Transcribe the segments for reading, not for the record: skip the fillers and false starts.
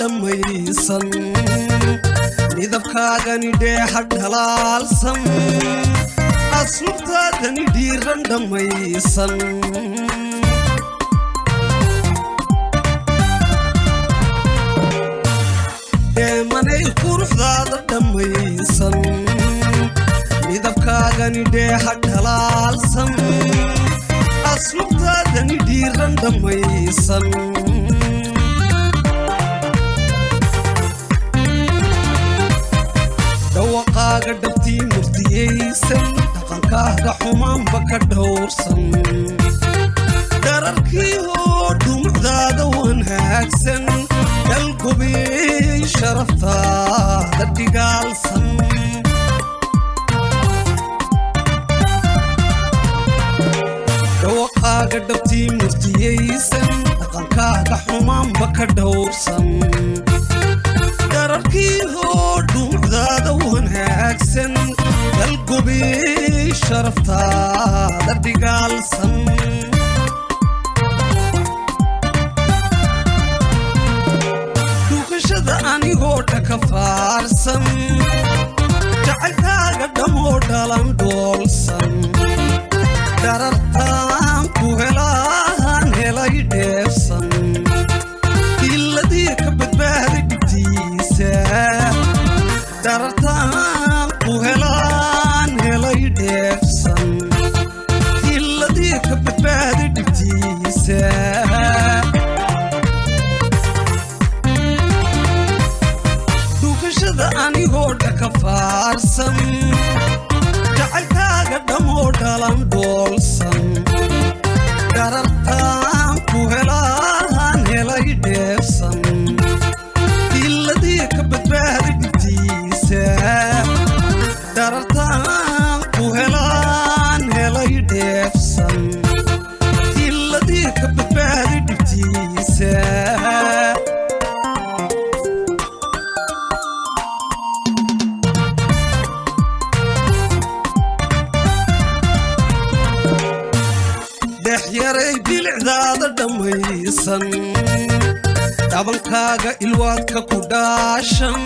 dhamaysan midabkaagani dheexad halaalsan asluubtaadani dhiiran dhamaysan deemanay quruxdaada dhamaysan midabkaagani dheexad halaalsan asluubtaadani dhiiran dhamaysan dawaqaaga dhabtii murdiyaysan dhaqankaaga xumaanba ka dhowrsan dararkii oo dhumucdaada wanaagsan dalgubay sharaftaada dhigaalsan dawaqaaga dhabtii murdiyaysan dhaqankaaga xumaanba ka dhowrsan dararkii oo dhumucdaada wanaagsan dalgubay sharaftaada dhigaalsan dhukashada anigoo dhaka faarsan jacaylkaaga dhamoo dhalan dhoolsan darartaan ku helaan helay dheefsan iladii ka badbaaday dhibtiisa darartaan ku helaan helay dheefsan iladii ka badbaaday dhibtiisa dhukashada anigoo dhaka faarsan jacaylkaaga dhamoo dhalan dhoolsan darartaan ku helaan helay dheefsan iladii ka badbaaday dhibtiisa darartaan ku helaan helay dheefsan iladii ka badbaaday dhibtiisa dhexyaray bilicdaada dhamaysan dhabankaaga ilwaadka ku dhaashan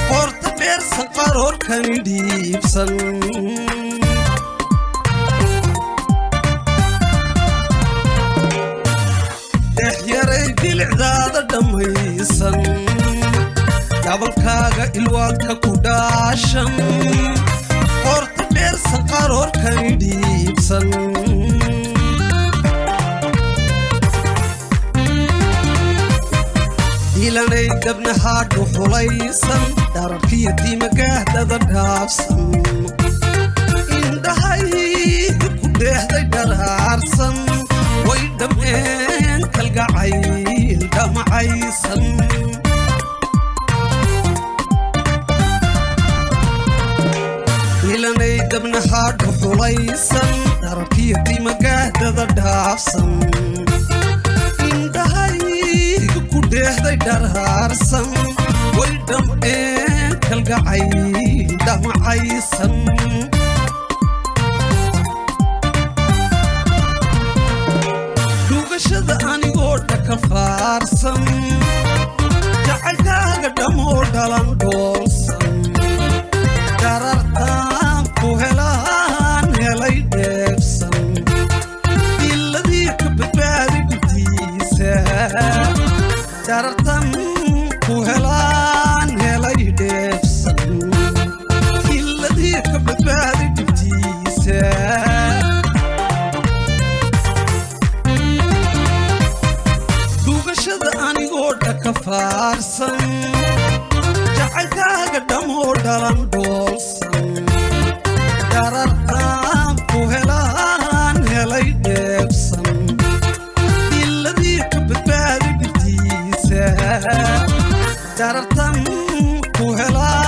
qoorta dheersan qaroorkani dhiibsan dhexyaray bilicdaada dhamaysan dhabankaaga ilwaadka ku dhaashan qoorta dheersan qaroorkani dhiibsan ilanay dabnahaa dhuxulaysan dararkiyo diimagaahdada dhaafsan indhahay ku dheehday dharaarsan way dhammeen kalgacayl dhamacaysan ilanay dabnahaa dhuxulaysan dararkiyo diimagaahdada dhaafsan kudheehday dharaarsan way dhammeen kalgacayl dhamacaysan dhugashada anigoo dhaka faarsan jacaylkaaga dhamoo dhalan dhoolsan darartaan ku helaan helay dheefsan iladii ka badbaaday dhibtiisa darartan ku helaan helay dheefsan iladii ka badbaaday dhibtiisa dhugashada anigoo dhaka faarsan jacaylkaaga dhamoo dhalan dhoolsan darartaan ku helaan helay dheefsan iladii ka badbaaday dhibtiisa darartan ku helaan